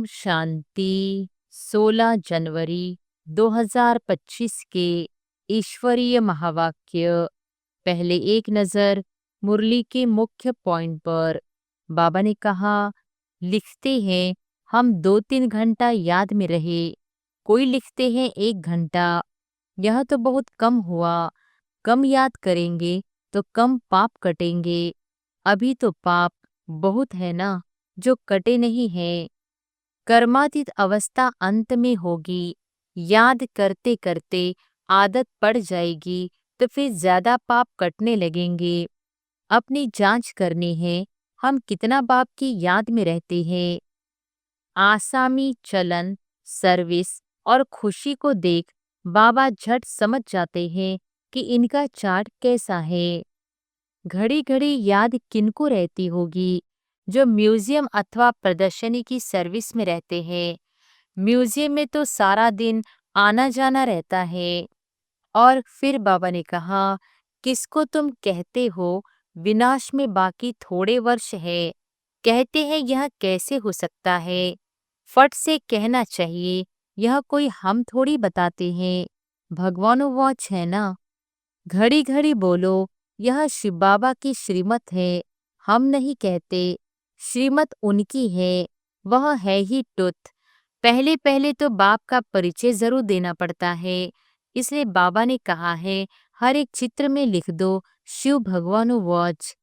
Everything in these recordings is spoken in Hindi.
शांति। 16 जनवरी 2025 के ईश्वरीय महावाक्य। पहले एक नजर मुरली के मुख्य पॉइंट पर। बाबा ने कहा, लिखते हैं हम 2-3 घंटा याद में रहे, कोई लिखते हैं 1 घंटा। यह तो बहुत कम हुआ। कम याद करेंगे तो कम पाप कटेंगे। अभी तो पाप बहुत है ना, जो कटे नहीं है। कर्मातीत अवस्था अंत में होगी। याद करते करते आदत पड़ जाएगी तो फिर ज्यादा पाप कटने लगेंगे। अपनी जांच करनी है, हम कितना पाप की याद में रहते हैं। आसामी चलन, सर्विस और खुशी को देख बाबा झट समझ जाते हैं कि इनका चार्ट कैसा है। घड़ी घड़ी याद किनको रहती होगी? जो म्यूजियम अथवा प्रदर्शनी की सर्विस में रहते हैं। म्यूजियम में तो सारा दिन आना जाना रहता है। और फिर बाबा ने कहा, किसको तुम कहते हो विनाश में बाकी थोड़े वर्ष है? कहते हैं यह कैसे हो सकता है? फट से कहना चाहिए, यह कोई हम थोड़ी बताते हैं, भगवानुवाच है ना। घड़ी घड़ी बोलो, यह शिव बाबा की श्रीमत है, हम नहीं कहते। श्रीमत उनकी है, वह है ही तुत। पहले पहले तो बाप का परिचय जरूर देना पड़ता है। इसलिए बाबा ने कहा है, हर एक चित्र में लिख दो शिव भगवानुवाच।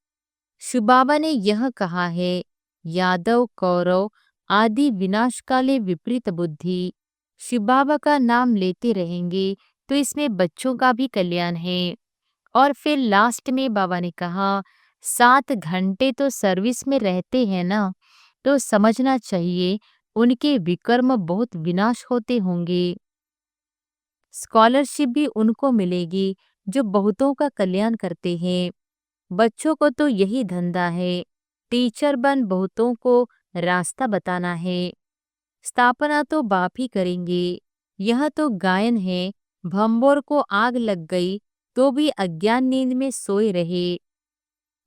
शिव बाबा ने यह कहा है, यादव कौरव आदि विनाशकाले विपरीत बुद्धि। शिव बाबा का नाम लेते रहेंगे तो इसमें बच्चों का भी कल्याण है। और फिर लास्ट में बाबा ने कहा, 7 घंटे तो सर्विस में रहते हैं ना, तो समझना चाहिए उनके विकर्म बहुत विनाश होते होंगे। स्कॉलरशिप भी उनको मिलेगी जो बहुतों का कल्याण करते हैं। बच्चों को तो यही धंधा है, टीचर बन बहुतों को रास्ता बताना है। स्थापना तो बाप ही करेंगे। यह तो गायन है, भंबोर को आग लग गई तो भी अज्ञान नींद में सोए रहे।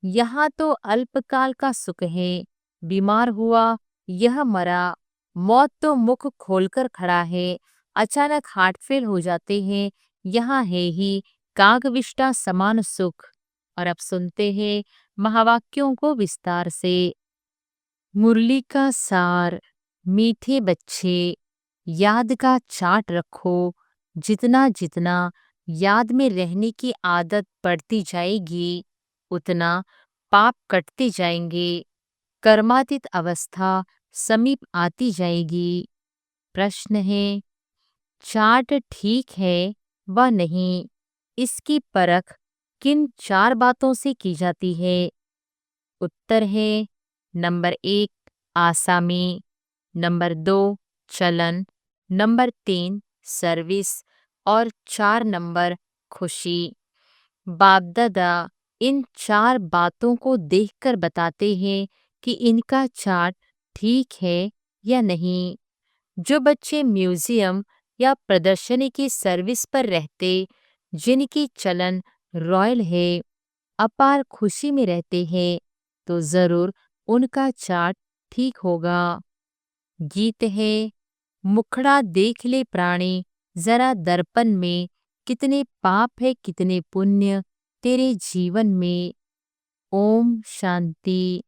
यहाँ तो अल्पकाल का सुख है। बीमार हुआ, यह मरा। मौत तो मुख खोलकर खड़ा है। अचानक हार्ट फेल हो जाते हैं, यहाँ है ही कागविष्टा समान सुख। और अब सुनते हैं महावाक्यों को विस्तार से। मुरली का सार। मीठे बच्चे, याद का चार्ट रखो। जितना जितना याद में रहने की आदत पड़ती जाएगी, उतना पाप कटते जाएंगे। कर्मातीत अवस्था समीप आती जाएगी। प्रश्न है, चार्ट ठीक है व नहीं, इसकी परख किन 4 बातों से की जाती है? उत्तर है, नंबर 1 आसामी, नंबर 2 चलन, नंबर 3 सर्विस और 4 नंबर खुशी। बाप दादा इन 4 बातों को देखकर बताते हैं कि इनका चार्ट ठीक है या नहीं। जो बच्चे म्यूजियम या प्रदर्शनी की सर्विस पर रहते, जिनकी चलन रॉयल है, अपार खुशी में रहते हैं, तो जरूर उनका चार्ट ठीक होगा। गीत है, मुखड़ा देख ले प्राणी जरा दर्पण में, कितने पाप है कितने पुण्य तेरे जीवन में। ओम शांति।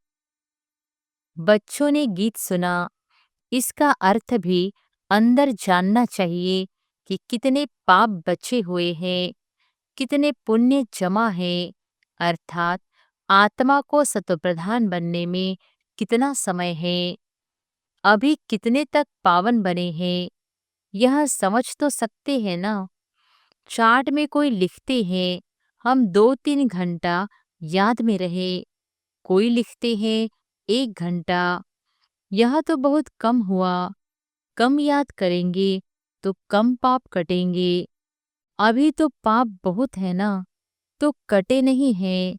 बच्चों ने गीत सुना, इसका अर्थ भी अंदर जानना चाहिए कि कितने पाप बचे हुए हैं, कितने पुण्य जमा है। अर्थात आत्मा को सत्वप्रधान बनने में कितना समय है, अभी कितने तक पावन बने हैं, यह समझ तो सकते हैं ना। चार्ट में कोई लिखते हैं हम 2-3 घंटा याद में रहे, कोई लिखते हैं 1 घंटा। यह तो बहुत कम हुआ। कम याद करेंगे तो कम पाप कटेंगे। अभी तो पाप बहुत है ना, तो कटे नहीं हैं।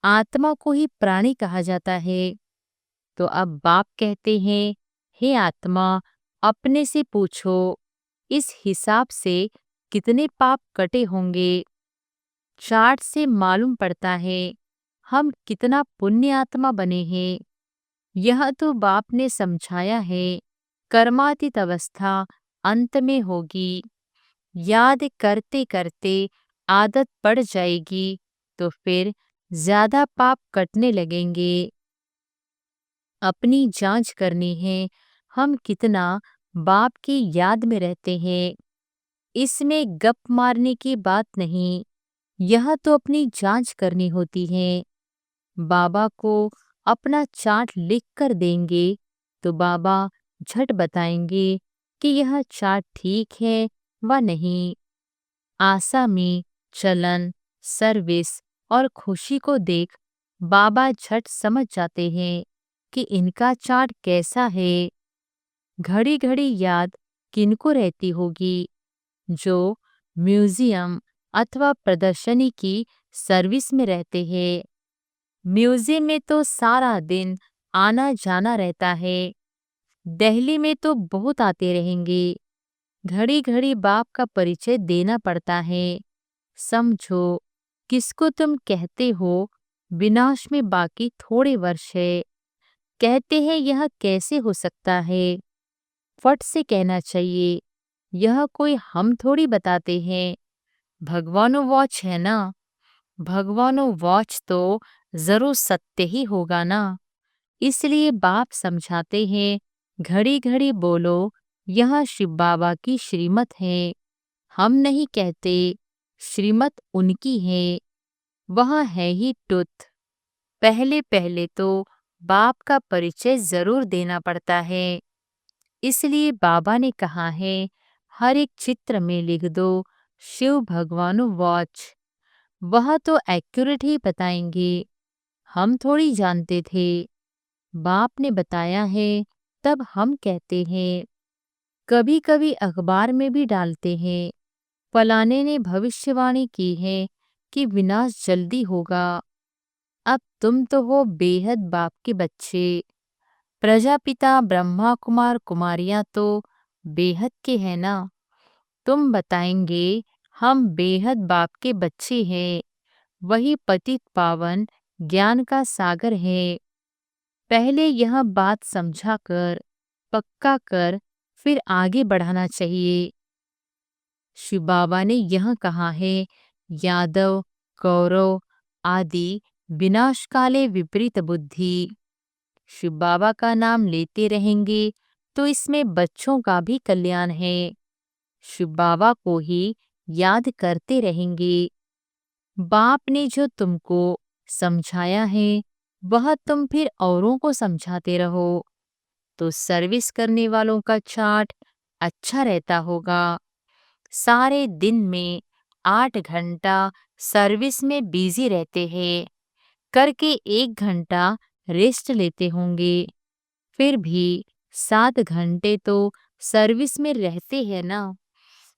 आत्मा को ही प्राणी कहा जाता है। तो अब बाप कहते हैं, हे आत्मा, अपने से पूछो, इस हिसाब से कितने पाप कटे होंगे। चार्ट से मालूम पड़ता है हम कितना पुण्य आत्मा बने हैं। यह तो बाप ने समझाया है। कर्मातीत अवस्था अंत में होगी। याद करते करते आदत पड़ जाएगी तो फिर ज्यादा पाप कटने लगेंगे। अपनी जांच करनी है, हम कितना बाप की याद में रहते हैं। इसमें गप मारने की बात नहीं, यह तो अपनी जांच करनी होती है। बाबा को अपना चार्ट लिख कर देंगे तो बाबा झट बताएंगे कि यह चार्ट ठीक है व नहीं। आसामी, चलन, सर्विस और खुशी को देख बाबा झट समझ जाते हैं कि इनका चार्ट कैसा है। घड़ी घड़ी याद किनको रहती होगी? जो म्यूजियम अथवा प्रदर्शनी की सर्विस में रहते हैं। म्यूजियम में तो सारा दिन आना जाना रहता है। दिल्ली में तो बहुत आते रहेंगे। घड़ी घड़ी बाप का परिचय देना पड़ता है। समझो, किसको तुम कहते हो विनाश में बाकी थोड़े वर्ष है। कहते हैं यह कैसे हो सकता है? फट से कहना चाहिए, यह कोई हम थोड़ी बताते हैं। भगवानो वॉच है ना, भगवानो वॉच तो जरूर सत्य ही होगा ना। इसलिए बाप समझाते हैं, घड़ी घड़ी बोलो यह शिव बाबा की श्रीमत है। हम नहीं कहते, श्रीमत उनकी है। वह है ही टुथ। पहले पहले तो बाप का परिचय जरूर देना पड़ता है। इसलिए बाबा ने कहा है, हर एक चित्र में लिख दो शिव भगवानु वॉच। वह तो एक्यूरेट ही बताएंगे, हम थोड़ी जानते थे। बाप ने बताया है तब हम कहते हैं। कभी कभी अखबार में भी डालते हैं, फलाने ने भविष्यवाणी की है कि विनाश जल्दी होगा। अब तुम तो हो बेहद बाप के बच्चे। प्रजापिता ब्रह्मा कुमार कुमारियां तो बेहद के हैं ना। तुम बताएंगे हम बेहद बाप के बच्चे हैं। वही पतित पावन ज्ञान का सागर है। पहले यह बात समझा कर, पक्का कर, फिर आगे बढ़ाना चाहिए। शिव बाबा ने यह कहा है, यादव कौरव आदि विनाश काले विपरीत बुद्धि। शिव बाबा का नाम लेते रहेंगे तो इसमें बच्चों का भी कल्याण है। शिव बाबा को ही याद करते रहेंगे। बाप ने जो तुमको समझाया है वह तुम फिर औरों को समझाते रहो तो सर्विस करने वालों का चार्ट अच्छा रहता होगा। सारे दिन में 8 घंटा सर्विस में बिजी रहते हैं, करके 1 घंटा रेस्ट लेते होंगे। फिर भी 7 घंटे तो सर्विस में रहते हैं ना।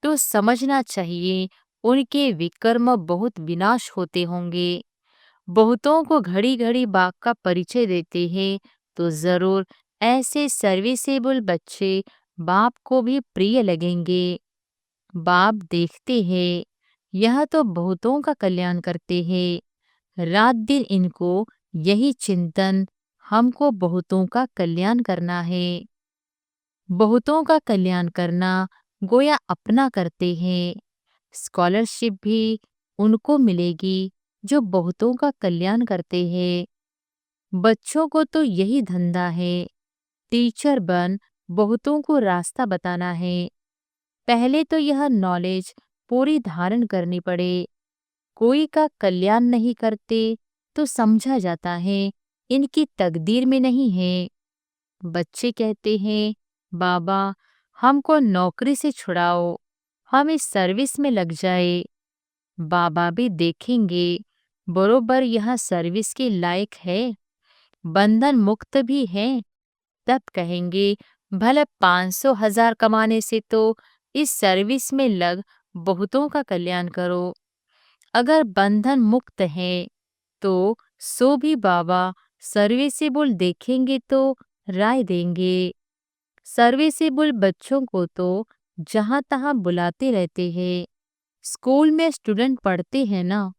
तो समझना चाहिए उनके विकर्म बहुत विनाश होते होंगे। बहुतों को घड़ी घड़ी बाप का परिचय देते हैं तो जरूर ऐसे सर्विसेबल बच्चे बाप को भी प्रिय लगेंगे। बाप देखते हैं, यह तो बहुतों का कल्याण करते हैं। रात दिन इनको यही चिंतन, हमको बहुतों का कल्याण करना है। बहुतों का कल्याण करना गोया अपना करते हैं। स्कॉलरशिप भी उनको मिलेगी जो बहुतों का कल्याण करते हैं। बच्चों को तो यही धंधा है, टीचर बन बहुतों को रास्ता बताना है। पहले तो यह नॉलेज पूरी धारण करनी पड़े। कोई का कल्याण नहीं करते तो समझा जाता है इनकी तकदीर में नहीं है। बच्चे कहते हैं, बाबा हमको नौकरी से छुड़ाओ, हम इस सर्विस में लग जाए। बाबा भी देखेंगे बरोबर यह सर्विस के लायक है, बंधन मुक्त भी है। तब कहेंगे, भले 500,000 कमाने से तो इस सर्विस में लग बहुतों का कल्याण करो। अगर बंधन मुक्त है तो सो भी बाबा सर्विसेबल देखेंगे तो राय देंगे। सर्विसेबल बच्चों को तो जहां तहां बुलाते रहते हैं। स्कूल में स्टूडेंट पढ़ते हैं ना,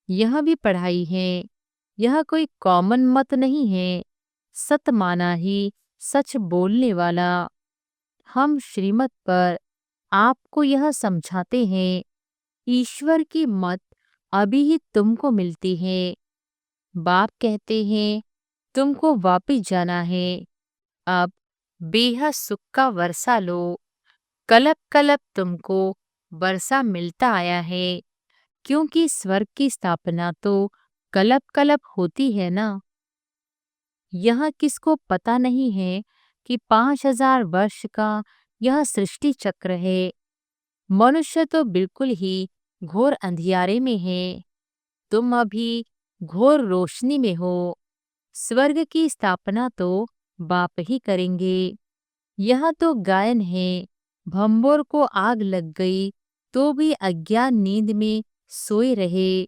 यह भी पढ़ाई है। यह कोई कॉमन मत नहीं है। सत माना ही सच बोलने वाला। हम श्रीमत पर आपको यह समझाते हैं, ईश्वर की मत अभी ही तुमको मिलती है। बाप कहते हैं, तुमको वापिस जाना है। अब बेहद सुख का वर्षा लो। कलप कलप तुमको वर्षा मिलता आया है, क्योंकि स्वर्ग की स्थापना तो कलप कलप होती है ना। यह किसको पता नहीं है कि 5,000 वर्ष का यह सृष्टि चक्र है। मनुष्य तो बिल्कुल ही घोर अंधियारे में है, तुम अभी घोर रोशनी में हो। स्वर्ग की स्थापना तो बाप ही करेंगे। यह तो गायन है, भंबोर को आग लग गई तो भी अज्ञान नींद में सोए रहे।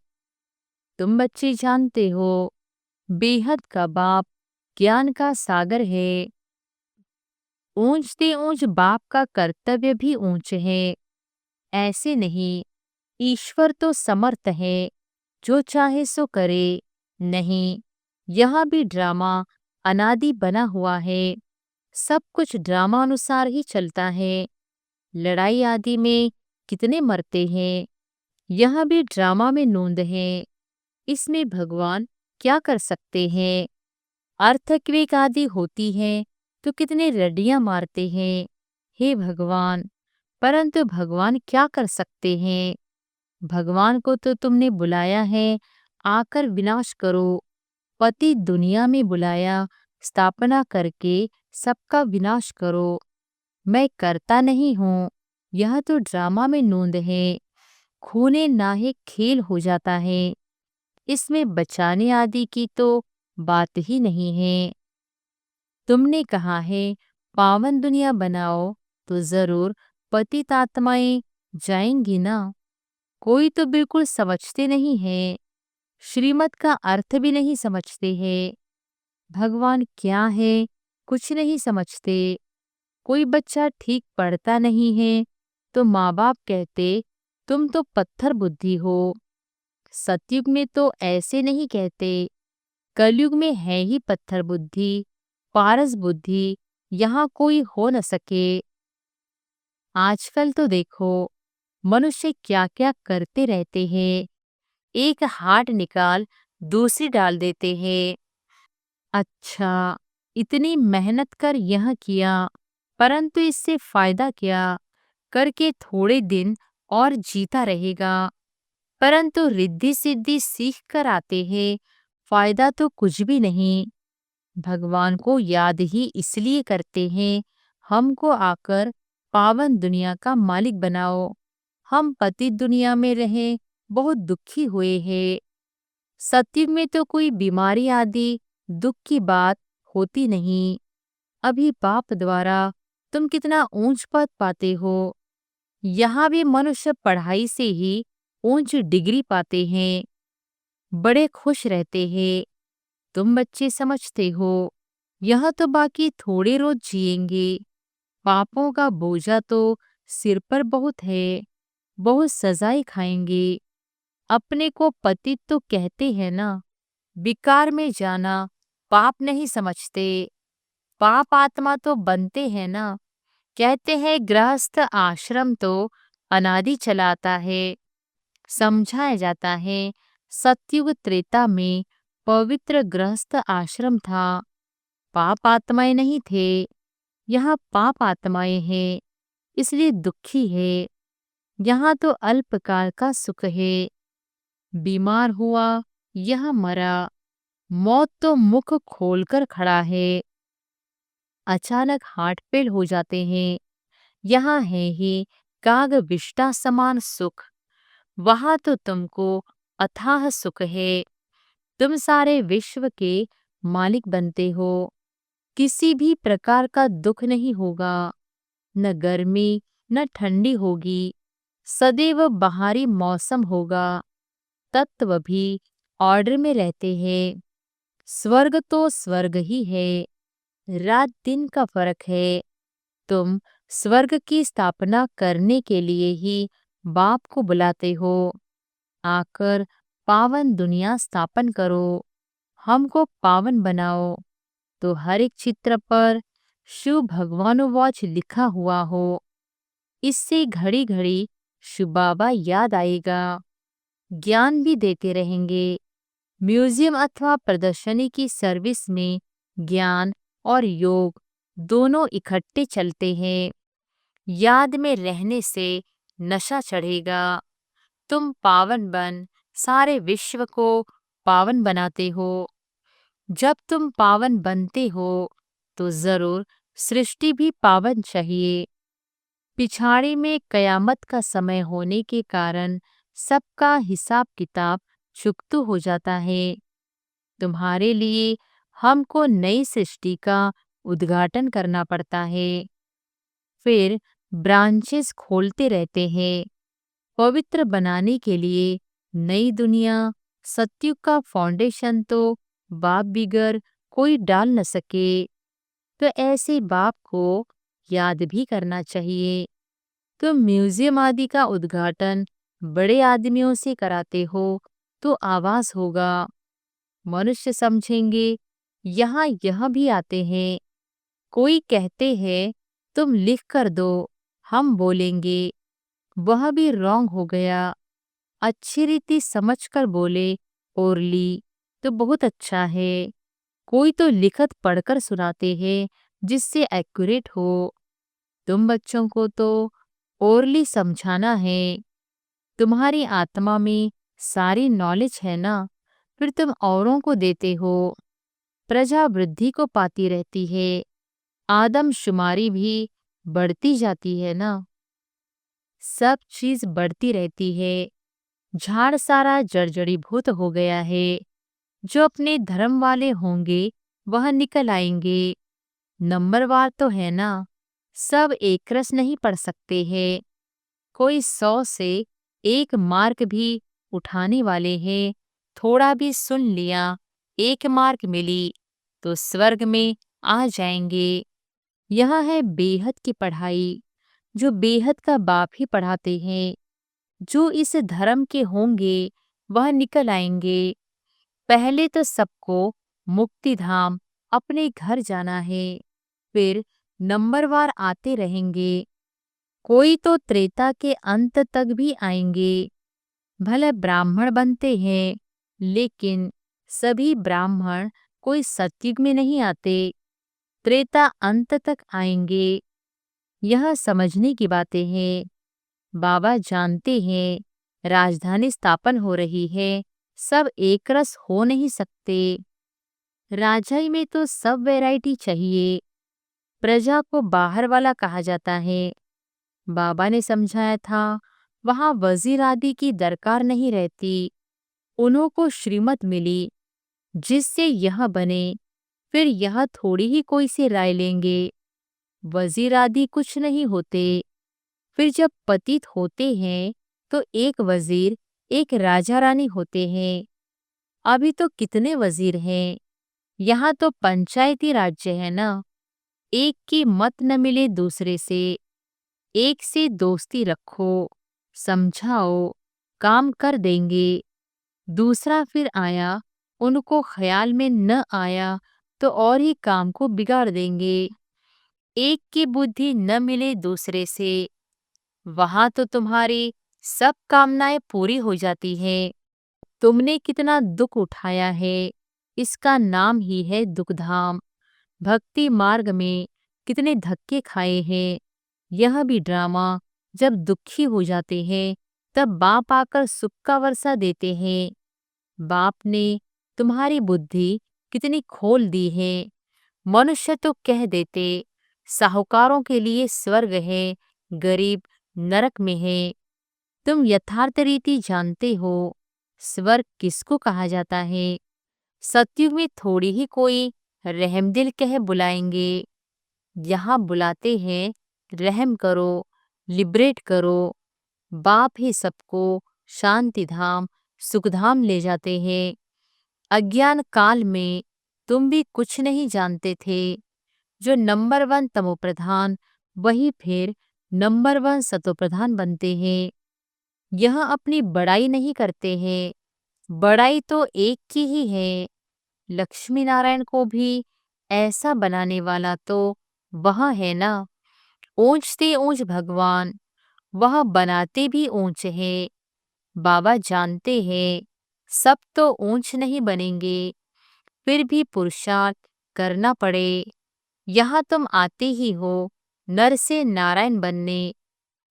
तुम बच्चे जानते हो, बेहद का बाप ज्ञान का सागर है। ऊंचते ऊंच बाप का कर्तव्य भी ऊंच है। ऐसे नहीं, ईश्वर तो समर्थ है, जो चाहे सो करे। नहीं, यह भी ड्रामा अनादि बना हुआ है। सब कुछ ड्रामा अनुसार ही चलता है। लड़ाई आदि में कितने मरते हैं, यह भी ड्रामा में नोंद है। इसमें भगवान क्या कर सकते हैं? अर्थक्वेक आदि होती है तो कितने रड्डियां मारते हैं। हे भगवान, परंतु भगवान क्या कर सकते हैं? भगवान को तो तुमने बुलाया है, आकर विनाश करो। पति दुनिया में बुलाया, स्थापना करके सबका विनाश करो। मैं करता नहीं हूँ, यह तो ड्रामा में नोंद है। खूने नाहे खेल हो जाता है। इसमें बचाने आदि की तो बात ही नहीं है। तुमने कहा है पावन दुनिया बनाओ, तो जरूर पतित आत्माएं जाएंगी ना। कोई तो बिल्कुल समझते नहीं है, श्रीमत का अर्थ भी नहीं समझते हैं। भगवान क्या है, कुछ नहीं समझते। कोई बच्चा ठीक पढ़ता नहीं है तो माँ बाप कहते, तुम तो पत्थर बुद्धि हो। सतयुग में तो ऐसे नहीं कहते, कलयुग में है ही पत्थर बुद्धि, पारस बुद्धि, यहाँ कोई हो न सके। आजकल तो देखो, मनुष्य क्या क्या करते रहते हैं। एक हार्ट निकाल दूसरी डाल देते हैं। अच्छा, इतनी मेहनत कर यह किया, परंतु इससे फायदा क्या? करके थोड़े दिन और जीता रहेगा, परंतु रिद्धि सिद्धि सीख कर आते हैं, फायदा तो कुछ भी नहीं। भगवान को याद ही इसलिए करते हैं, हमको आकर पावन दुनिया का मालिक बनाओ। हम पतित दुनिया में रहे बहुत दुखी हुए हैं। सतयुग में तो कोई बीमारी आदि दुख की बात होती नहीं। अभी बाप द्वारा तुम कितना ऊंच पद पाते हो। यहाँ भी मनुष्य पढ़ाई से ही ऊंच डिग्री पाते हैं, बड़े खुश रहते हैं। तुम बच्चे समझते हो, यह तो बाकी थोड़े रोज जिएंगे। पापों का बोझा तो सिर पर बहुत है, बहुत सजाएं खाएंगे। अपने को पतित तो कहते हैं ना, विकार में जाना पाप नहीं समझते। पाप आत्मा तो बनते हैं ना। कहते हैं गृहस्थ आश्रम तो अनादि चलाता है। समझाया जाता है, सतयुग त्रेता में पवित्र गृहस्थ आश्रम था, पाप आत्माएं नहीं थे। यहाँ पाप आत्माएं हैं, इसलिए दुखी है। यहाँ तो अल्पकाल का सुख है। बीमार हुआ, यह मरा, मौत तो मुख खोलकर खड़ा है। अचानक हार्ट फेल हो जाते हैं। यहाँ है ही काग विष्टा समान सुख। वहां तो तुमको अथाह सुख है। तुम सारे विश्व के मालिक बनते हो। किसी भी प्रकार का दुख नहीं होगा, न गर्मी न ठंडी होगी। सदैव बाहरी मौसम होगा। तत्व भी ऑर्डर में रहते हैं। स्वर्ग तो स्वर्ग ही है, रात दिन का फर्क है। तुम स्वर्ग की स्थापना करने के लिए ही बाप को बुलाते हो। आकर पावन दुनिया स्थापन करो, हमको पावन बनाओ। तो हर एक चित्र पर शुभ भगवानुवाच लिखा हुआ हो, इससे घड़ी घड़ी शिव बाबा याद आएगा। ज्ञान भी देते रहेंगे। म्यूजियम अथवा प्रदर्शनी की सर्विस में ज्ञान और योग दोनों इकट्ठे चलते हैं। याद में रहने से नशा चढ़ेगा। तुम पावन बन सारे विश्व को पावन बनाते हो। जब तुम पावन बनते हो तो जरूर सृष्टि भी पावन चाहिए। पिछाड़ी में कयामत का समय होने के कारण सबका हिसाब किताब चुकतू हो जाता है। तुम्हारे लिए हमको नई सृष्टि का उद्घाटन करना पड़ता है। फिर ब्रांचेस खोलते रहते हैं। पवित्र बनाने के लिए नई दुनिया। सत्युग का फाउंडेशन तो बाप बिगर कोई डाल न सके, तो ऐसे बाप को याद भी करना चाहिए। तुम म्यूजियम आदि का उद्घाटन बड़े आदमियों से कराते हो तो आवाज होगा। मनुष्य समझेंगे यहाँ यह भी आते हैं। कोई कहते हैं तुम लिख कर दो, हम बोलेंगे वह भी रॉन्ग हो गया। अच्छी रीति समझ कर बोले ओरली तो बहुत अच्छा है। कोई तो लिखत पढ़कर सुनाते हैं जिससे एक्यूरेट हो। तुम बच्चों को तो ओरली समझाना है। तुम्हारी आत्मा में सारी नॉलेज है ना, फिर तुम औरों को देते हो। प्रजा वृद्धि को पाती रहती है। आदमशुमारी भी बढ़ती जाती है ना। सब चीज बढ़ती रहती है। झाड़ सारा जर्जरीभूत हो गया है। जो अपने धर्म वाले होंगे वह निकल आएंगे। नंबरवार तो है ना, सब एक रस नहीं पढ़ सकते हैं। कोई 100 से 1 मार्क भी उठाने वाले हैं। थोड़ा भी सुन लिया, 1 मार्क मिली तो स्वर्ग में आ जाएंगे। यह है बेहद की पढ़ाई, जो बेहद का बाप ही पढ़ाते हैं। जो इस धर्म के होंगे वह निकल आएंगे। पहले तो सबको मुक्ति धाम अपने घर जाना है, फिर नंबरवार आते रहेंगे। कोई तो त्रेता के अंत तक भी आएंगे। भले ब्राह्मण बनते हैं, लेकिन सभी ब्राह्मण कोई सतयुग में नहीं आते। त्रेता अंत तक आएंगे। यह समझने की बातें हैं। बाबा जानते हैं राजधानी स्थापन हो रही है, सब एक रस हो नहीं सकते। राजाई में तो सब वैरायटी चाहिए। प्रजा को बाहर वाला कहा जाता है। बाबा ने समझाया था वहां वजीर आदि की दरकार नहीं रहती। उन्हों को श्रीमत मिली जिससे यह बने, फिर यह थोड़ी ही कोई सी राय लेंगे। वजीर आदि कुछ नहीं होते। फिर जब पतित होते हैं तो एक वजीर एक राजा रानी होते हैं। अभी तो कितने वजीर हैं। यहाँ तो पंचायती राज्य है ना। एक की मत न मिले दूसरे से। एक से दोस्ती रखो, समझाओ, काम कर देंगे। दूसरा फिर आया, उनको ख्याल में न आया तो और ही काम को बिगाड़ देंगे। एक की बुद्धि न मिले दूसरे से, वहां तो तुम्हारी सब कामनाएं पूरी हो जाती हैं। तुमने कितना दुख उठाया है, इसका नाम ही है दुखधाम। भक्ति मार्ग में कितने धक्के खाए हैं। यह भी ड्रामा। जब दुखी हो जाते हैं तब बाप आकर सुख का वर्षा देते हैं। बाप ने तुम्हारी बुद्धि कितनी खोल दी है। मनुष्य तो कह देते साहूकारों के लिए स्वर्ग है, गरीब नरक में है। तुम यथार्थ रीति जानते हो स्वर्ग किसको कहा जाता है। सतयुग में थोड़ी ही कोई रहमदिल कह बुलाएंगे। यहाँ बुलाते हैं रहम करो, लिबरेट करो। बाप ही सबको शांति धाम सुखधाम ले जाते हैं। अज्ञान काल में तुम भी कुछ नहीं जानते थे। जो नंबर 1 तमोप्रधान वही फिर नंबर 1 सतोप्रधान बनते हैं। यह अपनी बड़ाई नहीं करते हैं। बड़ाई तो एक की ही है। लक्ष्मी नारायण को भी ऐसा बनाने वाला तो वह है ना, ऊंच से ऊंच भगवान, वह बनाते भी ऊंच है। बाबा जानते हैं सब तो ऊंच नहीं बनेंगे, फिर भी पुरुषार्थ करना पड़े। यहाँ तुम आते ही हो नर से नारायण बनने।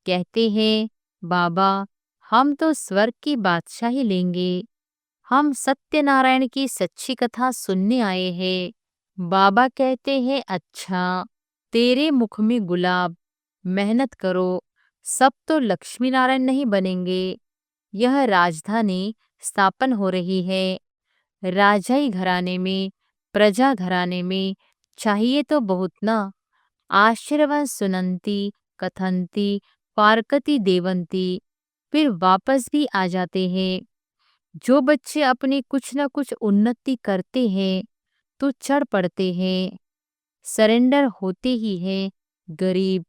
कहते हैं बाबा, हम तो स्वर्ग की बादशाही लेंगे, हम सत्यनारायण की सच्ची कथा सुनने आए हैं। बाबा कहते हैं अच्छा, तेरे मुख में गुलाब, मेहनत करो, सब तो लक्ष्मी नारायण नहीं बनेंगे। यह राजधानी स्थापन हो रही है, राजाई घराने में, प्रजा घराने में, चाहिए तो बहुत ना। आशीर्वाद सुनंती कथंती पारकती देवंती, फिर वापस भी आ जाते हैं। जो बच्चे अपनी कुछ न कुछ उन्नति करते हैं तो चढ़ पड़ते हैं, सरेंडर होते ही है। गरीब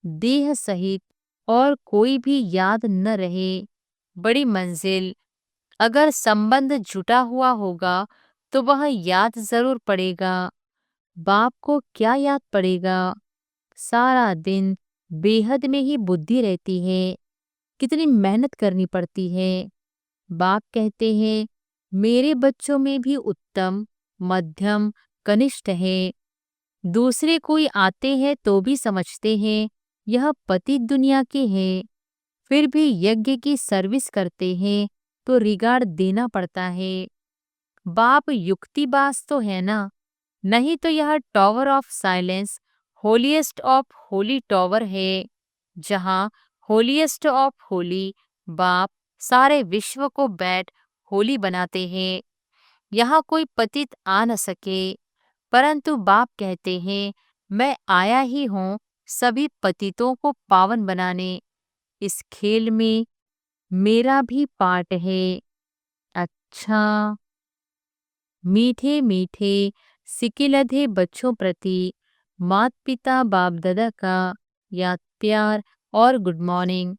देह सहित और कोई भी याद न रहे। बड़ी मंजिल, अगर संबंध जुटा हुआ होगा तो वह याद जरूर पड़ेगा। बाप को क्या याद पड़ेगा, सारा दिन बेहद में ही बुद्धि रहती है, कितनी मेहनत करनी पड़ती है। बाप कहते हैं मेरे बच्चों में भी उत्तम, मध्यम, कनिष्ठ है। दूसरे कोई आते हैं तो भी समझते हैं यह पतित दुनिया के हैं, फिर भी यज्ञ की सर्विस करते हैं तो रिगार्ड देना पड़ता है। बाप युक्तिबाज तो है ना, नहीं तो यह tower of silence holiest of Holi tower है, जहाँ होलीएस्ट ऑफ होली बाप सारे विश्व को बैठ होली बनाते हैं। यहाँ कोई पतित आ न सके, परंतु बाप कहते हैं मैं आया ही हूँ सभी पतितों को पावन बनाने। इस खेल में मेरा भी पार्ट है। अच्छा, मीठे मीठे सिकिलधे बच्चों प्रति माता पिता बाप दादा का याद प्यार और गुड मॉर्निंग।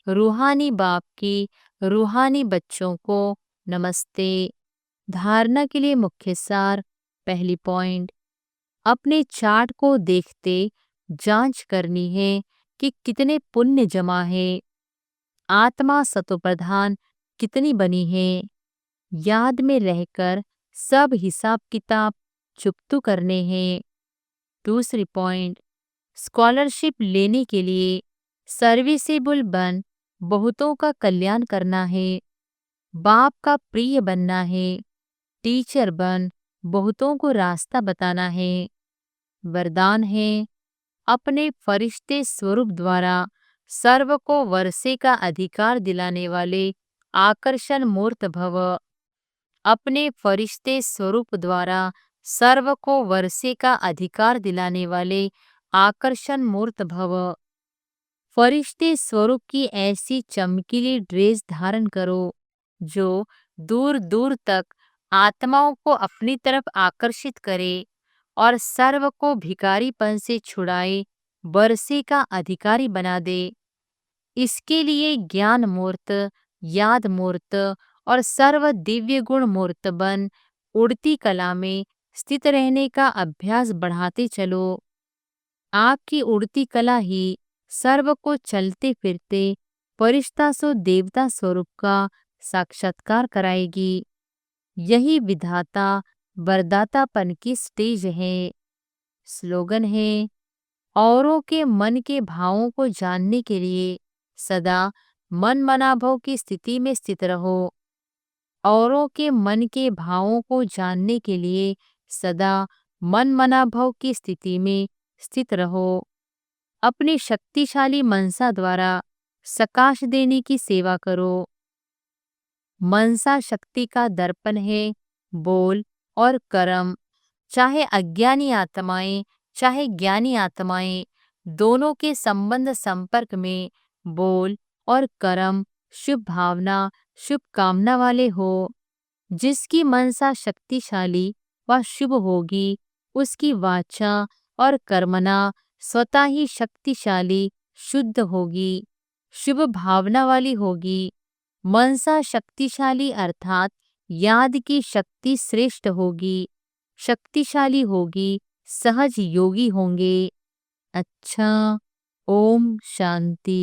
रूहानी बाप की रूहानी बच्चों को नमस्ते। धारणा के लिए मुख्य सार, पहली पॉइंट, अपने चार्ट को देखते जांच करनी है कि कितने पुण्य जमा है, आत्मा सतोप्रधान कितनी बनी है। याद में रहकर सब हिसाब किताब चुकतू करने हैं। दूसरी पॉइंट, स्कॉलरशिप लेने के लिए सर्विसेबल बन बहुतों का कल्याण करना है, बाप का प्रिय बनना है, टीचर बन बहुतों को रास्ता बताना है। वरदान है अपने फरिश्ते स्वरूप द्वारा सर्व को वर्षे का अधिकार दिलाने वाले आकर्षण मूर्त भव। अपने फरिश्ते स्वरूप द्वारा सर्व को वर्षे का अधिकार दिलाने वाले आकर्षण मूर्त भव। फरिश्ते स्वरूप की ऐसी चमकीली ड्रेस धारण करो जो दूर दूर तक आत्माओं को अपनी तरफ आकर्षित करे और सर्व को भिखारीपन से छुड़ाए, वर्षे का अधिकारी बना दे। इसके लिए ज्ञान मूर्त, याद मूर्त और सर्व दिव्य गुण मूर्त बन उड़ती कला में स्थित रहने का अभ्यास बढ़ाते चलो। आपकी उड़ती कला ही सर्व को चलते फिरते फरिश्ता सो देवता स्वरूप का साक्षात्कार कराएगी। यही विधाता वरदातापन की स्टेज है। स्लोगन है औरों के मन के भावों को जानने के लिए सदा मन मनाभव की स्थिति में स्थित रहो। औरों के मन के भावों को जानने के लिए सदा मन मनाभव की स्थिति में स्थित रहो। अपनी शक्तिशाली मनसा द्वारा सकाश देने की सेवा करो। मनसा शक्ति का दर्पण है बोल और कर्म। चाहे अज्ञानी आत्माएं चाहे ज्ञानी आत्माएं, दोनों के संबंध संपर्क में बोल और कर्म शुभ भावना शुभ कामना वाले हो। जिसकी मनसा शक्तिशाली व शुभ होगी, उसकी वाचा और कर्मना स्वतः ही शक्तिशाली शुद्ध होगी, शुभ भावना वाली होगी। मनसा शक्तिशाली अर्थात याद की शक्ति श्रेष्ठ होगी, शक्तिशाली होगी, सहज योगी होंगे। अच्छा। ओम शांति।